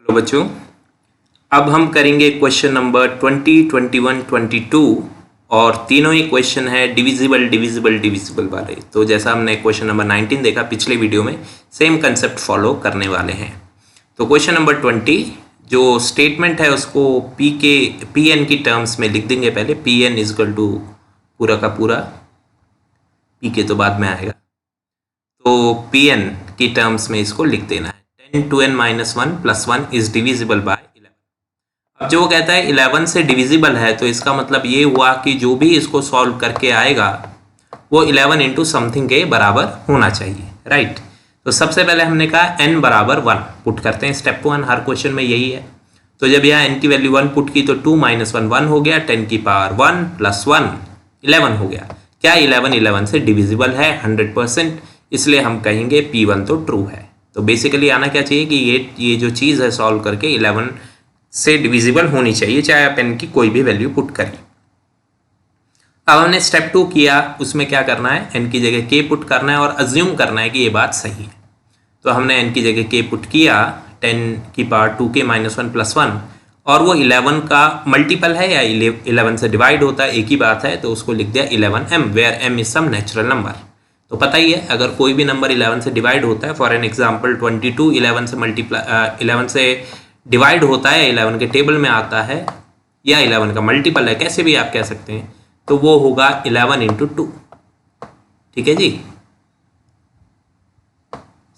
Hello बच्चों, अब हम करेंगे क्वेश्चन नंबर 20, 21, 22 और तीनों ही क्वेश्चन है डिविजिबल डिविजिबल डिविजिबल वाले। तो जैसा हमने क्वेश्चन नंबर 19 देखा पिछले वीडियो में, सेम कंसेप्ट फॉलो करने वाले हैं। तो क्वेश्चन नंबर 20 जो स्टेटमेंट है उसको पी एन की टर्म्स में लिख देंगे। पहले पी एन इजकल टू पूरा का पूरा, पी के तो बाद में आएगा, तो पी एन की टर्म्स में इसको लिख देना है। 10 to n minus 1 plus 1 is divisible by 11। अब जो वो कहता है 11 से डिविजिबल है, तो इसका मतलब ये हुआ कि जो भी इसको सॉल्व करके आएगा वो 11 इंटू समथिंग के बराबर होना चाहिए, राइट। तो सबसे पहले हमने कहा n बराबर 1 पुट करते हैं, स्टेप 1 हर क्वेश्चन में यही है। तो जब यहाँ n की वैल्यू 1 पुट की तो 2 minus 1 1 हो गया, 10 की पावर 1 प्लस 1 11 हो गया। क्या 11 से डिविजिबल है 100%, इसलिए हम कहेंगे P1 तो ट्रू है। तो बेसिकली आना क्या चाहिए कि ये जो चीज़ है सॉल्व करके 11 से डिविजिबल होनी चाहिए, चाहे आप n की कोई भी वैल्यू पुट करिए। अब हमने स्टेप 2 किया, उसमें क्या करना है, n की जगह k पुट करना है और अज्यूम करना है कि ये बात सही है। तो हमने n की जगह k पुट किया, 10 की पावर 2k माइनस 1 प्लस 1, और वो 11 का मल्टीपल है या 11 से डिवाइड होता है, एक ही बात है, तो उसको लिख दिया 11m, where m is some natural number. तो पता ही है अगर कोई भी नंबर 11 से डिवाइड होता है, फॉर एन एग्जांपल 22 11 से डिवाइड होता है, 11 के टेबल में आता है या 11 का मल्टीपल है, कैसे भी आप कह सकते हैं, तो वो होगा 11 इंटू 2। ठीक है जी,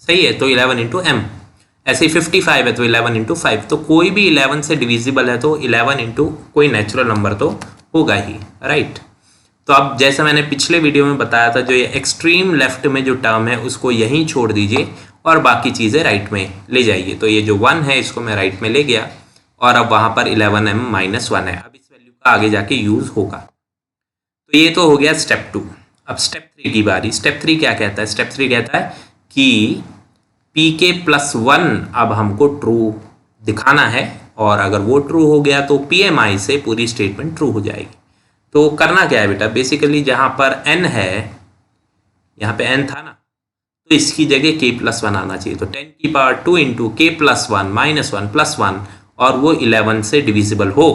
सही है। तो 11 इंटू एम, ऐसे 55 है तो 11 इंटू 5। तो कोई भी 11 से डिविजिबल है तो 11 इंटू कोई नेचुरल नंबर तो होगा ही, राइट। तो अब जैसा मैंने पिछले वीडियो में बताया था, जो ये एक्सट्रीम लेफ्ट में जो टर्म है उसको यहीं छोड़ दीजिए और बाकी चीज़ें राइट में ले जाइए। तो ये जो 1 है इसको मैं राइट में ले गया और अब वहाँ पर 11m माइनस 1 है। अब इस वैल्यू का आगे जाके यूज़ होगा। तो ये तो हो गया स्टेप 2। अब स्टेप 3 की बारी। स्टेप 3 क्या कहता है? स्टेप 3 कहता है कि pk प्लस 1 अब हमको ट्रू दिखाना है, और अगर वो ट्रू हो गया तो pmi से पूरी स्टेटमेंट ट्रू हो जाएगी। तो करना क्या है बेटा, बेसिकली जहाँ पर n है, यहाँ पे n था ना, तो इसकी जगह k प्लस 1 आना चाहिए। तो 10 की power 2 into k plus 1 minus 1 plus 1, और वो 11 से डिविजिबल हो,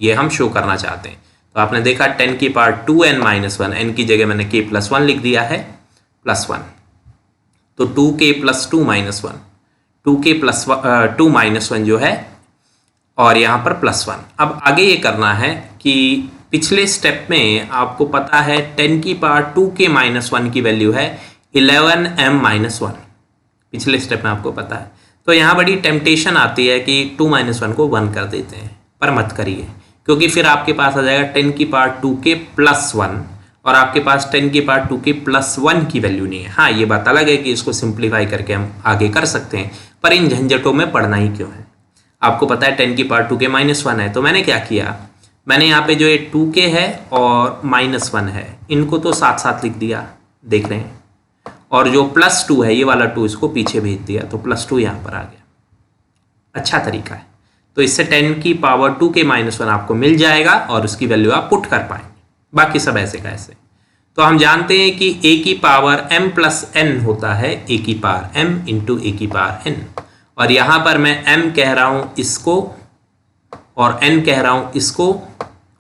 ये हम शो करना चाहते हैं। तो आपने देखा 10 की पावर 2n माइनस 1, n की जगह मैंने k प्लस 1 लिख दिया है, प्लस 1। तो 2k plus 2 minus 1, 2k plus 2 minus 1 जो है, और यहाँ पर प्लस 1। अब आगे ये करना है कि पिछले स्टेप में आपको पता है 10 की पावर 2k माइनस 1 की वैल्यू है 11m माइनस 1, पिछले स्टेप में आपको पता है। तो यहाँ बड़ी टेम्पटेशन आती है कि 2 माइनस 1 को 1 कर देते हैं, पर मत करिए, क्योंकि फिर आपके पास आ जाएगा 10 की पावर 2k प्लस 1, और आपके पास 10 की पावर 2k प्लस 1 की वैल्यू नहीं है। हाँ, ये बात अलग है कि इसको सिंप्लीफाई करके हम आगे कर सकते हैं, पर इन झंझटों में पढ़ना ही क्यों है। आपको पता है 10 की पावर 2k माइनस 1 है, तो मैंने क्या किया, मैंने यहाँ पे जो ये 2k है और माइनस 1 है, इनको तो साथ साथ लिख दिया, देख रहे हैं, और जो प्लस 2 है, ये वाला 2 इसको पीछे भेज दिया, तो प्लस 2 यहाँ पर आ गया। अच्छा तरीका है। तो इससे 10 की पावर 2k माइनस 1 आपको मिल जाएगा और उसकी वैल्यू आप पुट कर पाएंगे। बाकी सब ऐसे का ऐसे। तो हम जानते हैं कि a की पावर m प्लस n होता है a की पावर m इंटू a की पावर n, और यहाँ पर मैं m कह रहा हूँ इसको, और n कह रहा हूँ इसको,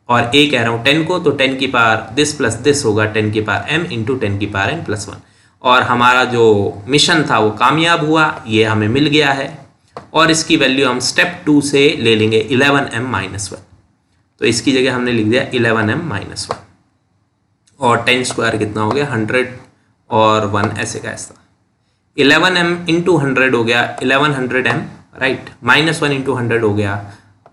और a कह रहा हूँ 10 को। तो 10 की पावर दिस प्लस दिस होगा 10 की पावर m इंटू 10 की पावर n प्लस 1, और हमारा जो मिशन था वो कामयाब हुआ, ये हमें मिल गया है। और इसकी वैल्यू हम स्टेप 2 से ले लेंगे 11m माइनस 1। तो इसकी जगह हमने लिख दिया 11m माइनस 1, और 10 स्क्वायर कितना हो गया 100, और 1 ऐसे का ऐसा। 11m इंटू 100 हो गया 1100m, राइट। माइनस 1 इंटू 100 हो गया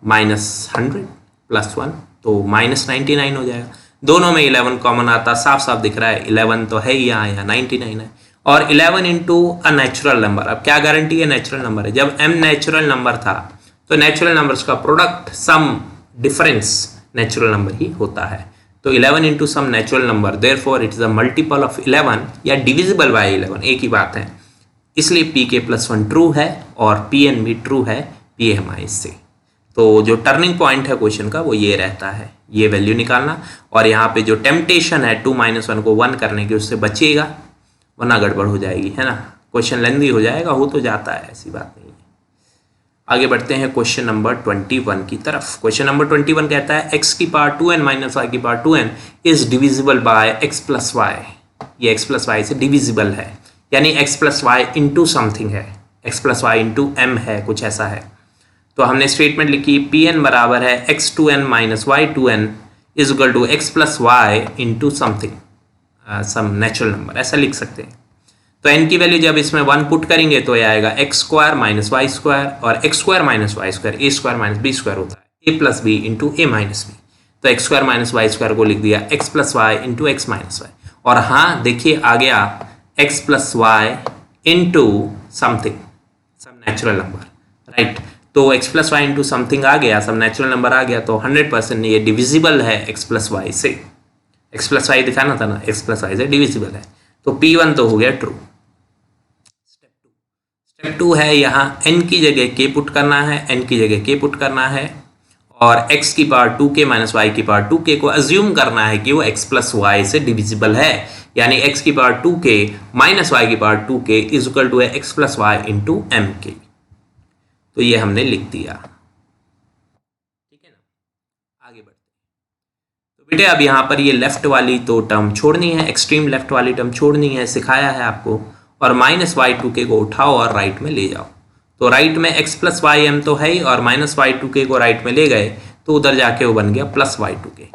माइनस 100 प्लस 1, तो माइनस 99 हो जाएगा। दोनों में 11 कॉमन आता, साफ साफ दिख रहा है 11 तो है ही यहाँ, 99 है। और 11 इंटू अ नेचुरल नंबर, अब क्या गारंटी है नेचुरल नंबर है? जब m नेचुरल नंबर था तो नेचुरल नंबर्स का product sum difference natural number ही होता है। तो 11 into some natural number, therefore it is a multiple of 11 या डिविजिबल बाय 11, एक ही बात है। इसलिए pk प्लस 1 ट्रू है और pn भी ट्रू है pmi से। तो जो टर्निंग पॉइंट है क्वेश्चन का वो ये रहता है, ये वैल्यू निकालना, और यहाँ पे जो टेम्पटेशन है 2 माइनस 1 को 1 करने की, उससे बचिएगा, वरना गड़बड़ हो जाएगी, है ना। क्वेश्चन लेंदी हो जाएगा, हो तो जाता है, ऐसी बात नहीं है। आगे बढ़ते हैं क्वेश्चन नंबर 21 की तरफ। क्वेश्चन नंबर 21 कहता है x की पावर 2n माइनस वाई की power 2n is divisible by x plus y. ये x प्लस वाई से डिविजिबल है, यानी x plus y into something है, x plus y into m है, कुछ ऐसा है। तो हमने स्टेटमेंट लिखी pn बराबर है x2n minus y2n is equal to x plus y into something, some natural number, ऐसा लिख सकते हैं। तो n की वैल्यू जब इसमें 1 पुट करेंगे तो ये आएगा x square minus y square, और x square minus y square a square minus b square होता है, a plus b into a minus b. तो x square minus y square को लिख दिया x plus y into x minus y, और हाँ देखिए आ गया x plus y into something, some natural number, right. तो x plus y into something आ गया, सम नेचुरल नंबर आ गया, तो 100% ये डिविजिबल है एक्स प्लस वाई से। एक्स प्लस वाई दिखाना था ना, एक्स प्लस वाई से डिविजिबल है, तो P1 तो हो गया ट्रू। स्टेप 2 है, यहाँ n की जगह k पुट करना है, n की जगह k पुट करना है, और x की पावर 2k माइनस वाई की पावर 2k को अज्यूम करना है कि वो x प्लस वाई से डिविजिबल है, यानी x की पावर 2k माइनस वाई की power 2k is equal to है x plus y into m k. तो ये हमने लिख दिया, ठीक है ना। आगे बढ़ते हैं। तो बेटे अब यहाँ पर ये लेफ्ट वाली तो टर्म छोड़नी है, एक्सट्रीम लेफ्ट वाली टर्म छोड़नी है, सिखाया है आपको, और माइनस वाई 2k को उठाओ और राइट में ले जाओ। तो राइट में x प्लस वाई एम तो है ही, और माइनस वाई 2k को राइट में ले गए तो उधर जाके वो बन गया प्लस वाई 2k।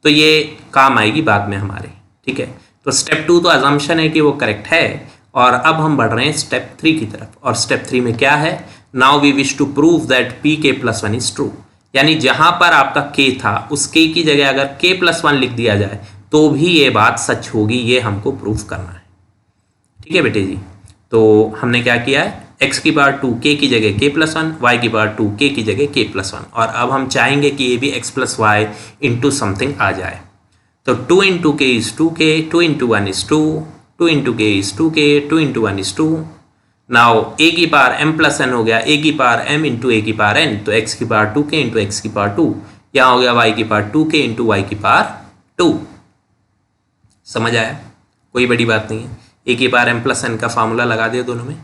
तो ये काम आएगी बाद में हमारे, ठीक है। तो स्टेप 2 तो अजम्पशन है कि वो करेक्ट है, और अब हम बढ़ रहे हैं स्टेप 3 की तरफ। और स्टेप 3 में क्या है, now we wish to prove that pk plus 1 is true, यानी जहां पर आपका k था उस k की जगह अगर k प्लस 1 लिख दिया जाए तो भी ये बात सच होगी, ये हमको प्रूव करना है, ठीक है बेटे जी। तो हमने क्या किया है, x की पावर 2 k की जगह k प्लस 1, y की पावर 2 k की जगह k प्लस 1, और अब हम चाहेंगे कि ये भी x plus y into something आ जाए। तो 2 into k is 2k, 2 into 1 is 2, 2 into k is 2k, 2 into 1 is 2। Now a की पावर m प्लस n हो गया a की पावर m इंटू a की पावर n, तो x की पावर 2k इंटू x की पावर 2, यहाँ हो गया y की पावर 2k इंटू y की पावर 2। समझ आया, कोई बड़ी बात नहीं है। a की पावर m प्लस n का फार्मूला लगा दिया दोनों में।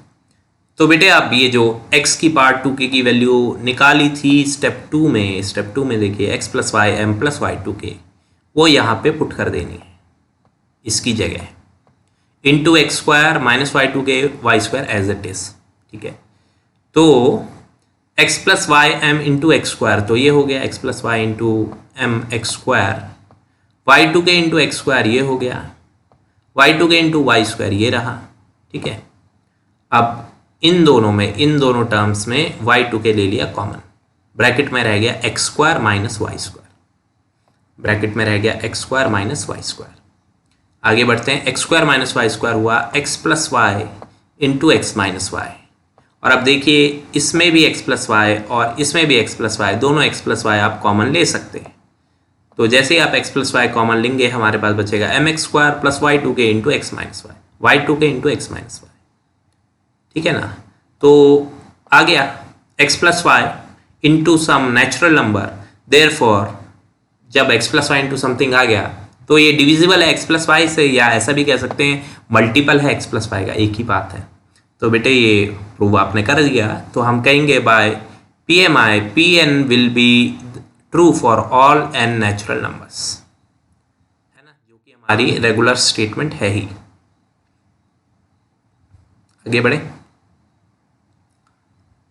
तो बेटे आप ये जो x की पावर 2k की वैल्यू निकाली थी स्टेप 2 में, स्टेप 2 में देखिए x plus y m plus y 2k, वो यहाँ पे पुट कर देनी है इसकी जगह, into x square minus y 2k y square as it is, ठीक है। तो x plus y m into x square, तो ये हो गया x plus y into m x square, y 2k into x square ये हो गया, Y 2k into Y square ये रहा, ठीक है। अब इन दोनों में, इन दोनों टर्म्स में वाई 2k ले लिया कॉमन, ब्रैकेट में रह गया x square minus y square, bracket में रह गया x square minus y square. आगे बढ़ते हैं, x square minus y square हुआ x plus y into x minus y, और अब देखिए इसमें भी एक्स प्लस वाई और इसमें भी एक्स प्लस वाई, दोनों एक्स प्लस वाई आप कॉमन ले सकते हैं। तो जैसे ही आप एक्स प्लस वाई कॉमन लेंगे हमारे पास बचेगा m x square plus y 2k into x minus y, y 2k into x minus y, ठीक है ना। तो आ गया x plus y into some natural number, therefore जब x plus y into something आ गया तो ये डिविजिबल है x प्लस वाई से, या ऐसा भी कह सकते हैं मल्टीपल है x प्लस वाई का, एक ही बात है। तो बेटे ये प्रूव आपने कर दिया, तो हम कहेंगे by PMI Pn will be true for all n natural numbers, है ना, जो कि हमारी रेगुलर स्टेटमेंट है ही। आगे बढ़े,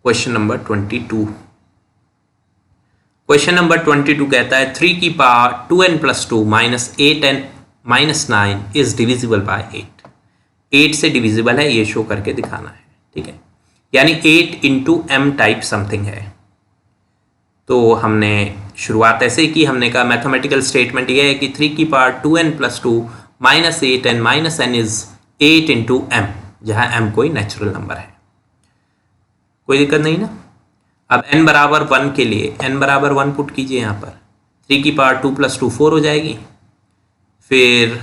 क्वेश्चन नंबर 22। क्वेश्चन नंबर 22 कहता है 3 की power 2n plus 2 minus 8n minus 9 is divisible bye 8। 8 से डिविजिबल है ये शो करके दिखाना है, ठीक है, यानी 8 इंटू एम टाइप समथिंग है। तो हमने शुरुआत ऐसे की, हमने कहा मैथमेटिकल स्टेटमेंट ये है कि 3 की power 2n plus 2 minus 8n minus n is 8 into m, जहाँ m कोई नेचुरल नंबर है, कोई दिक्कत नहीं ना। अब n बराबर 1 के लिए n बराबर 1 पुट कीजिए यहाँ पर, 3 की पावर 2 प्लस 2 4 हो जाएगी, फिर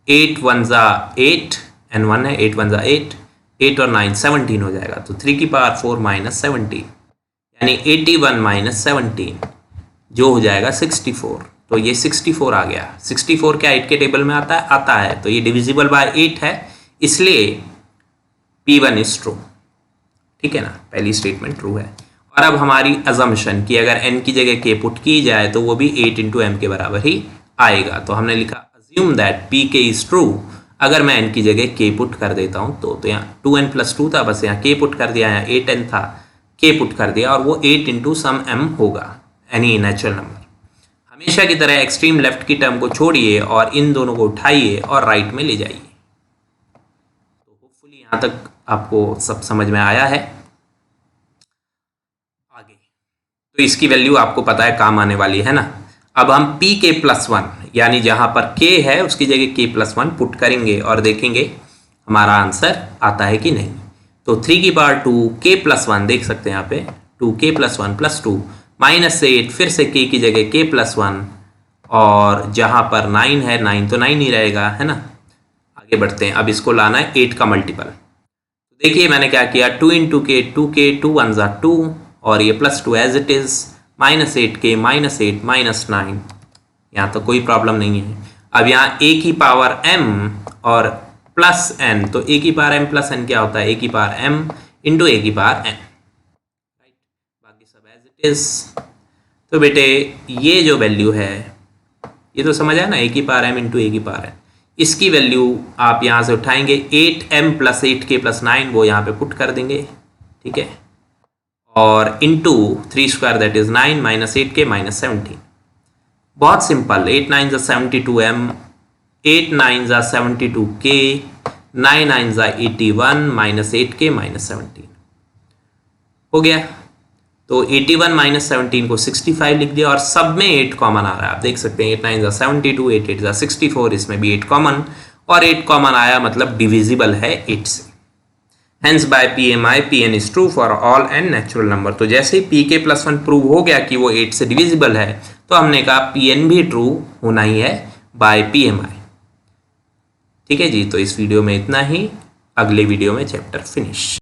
8 1 ज़ा 8, n 1 है, 8 1 ज़ा 8, 8 और 9 17 हो जाएगा। तो 3 की पावर 4 माइनस 17 यानी 81 माइनस 17 जो हो जाएगा 64। तो ये 64 आ गया। 64 क्या 8 के टेबल में आता है? आता है। तो ये डिविजिबल बाय 8 है, इसलिए P1 इज ट्रू, ठीक है ना, पहली स्टेटमेंट ट्रू है। और अब हमारी अजम्पशन कि अगर n की जगह k पुट की जाए तो वो भी 8 इंटू एम के बराबर ही आएगा। तो हमने लिखा अज्यूम दैट पी के इज ट्रू। अगर मैं n की जगह k पुट कर देता हूँ तो यहाँ 2n + 2 था, बस यहाँ k पुट कर दिया, यहाँ 8n था, k पुट कर दिया और वो 8 इंटू सम m होगा, एनी नेचुरल नंबर। हमेशा की तरह एक्सट्रीम लेफ्ट की टर्म को छोड़िए और इन दोनों को उठाइए और राइट में ले जाइए। तो होपफुली यहाँ तक आपको सब समझ में आया है। आगे तो इसकी वैल्यू आपको पता है काम आने वाली है ना। अब हम p के +1 यानी जहाँ पर k है उसकी जगह k +1 पुट करेंगे और देखेंगे हमारा आंसर आता है कि नहीं। तो 3 की पावर 2 k +1 देख सकते हैं यहाँ पे 2k +1 + 2 -8, फिर से k की जगह k +1 और जहाँ पर 9 है 9 तो 9 ही रहेगा, है ना। आगे बढ़ते हैं। अब इसको लाना है 8 का मल्टीपल। देखिए मैंने क्या किया, 2 इंटू के 2k 2 1 ज़ा 2 और ये +2 एज इट इज़, -8k -8 -9, यहाँ तो कोई प्रॉब्लम नहीं है। अब यहाँ a की पावर m और प्लस n, तो a की पावर m प्लस n क्या होता है, a की पावर m इंटू a की पावर n, राइट। बाकी सब एज इट इज़। तो बेटे ये जो वैल्यू है ये तो समझ आया ना, a की पावर m इंटू a की पावर n, इसकी वैल्यू आप यहाँ से उठाएंगे 8m + 8k + 9 वो यहाँ पे पुट कर देंगे, ठीक है, और इंटू 3² दैट इज 9 -8k -17। बहुत सिंपल, 8 9 ज़ा 72m, 8 9 ज़ा 72k, 9 9 ज़ा 81 -8k -17 हो गया। तो 81 -17 को 65 लिख दिया और सब में 8 कॉमन आ रहा है, आप देख सकते हैं 8 9 ज़ा 72, 8 8 ज़ा 64, इसमें भी 8 कॉमन, और 8 कॉमन आया मतलब डिविजिबल है 8 से। Hence by PMI Pn is true for all n natural number. तो जैसे ही pk +1 प्रूव हो गया कि वो 8 से डिविजिबल है तो हमने कहा Pn भी ट्रू होना ही है बाय PMI। ठीक है जी, तो इस वीडियो में इतना ही, अगले वीडियो में चैप्टर फिनिश।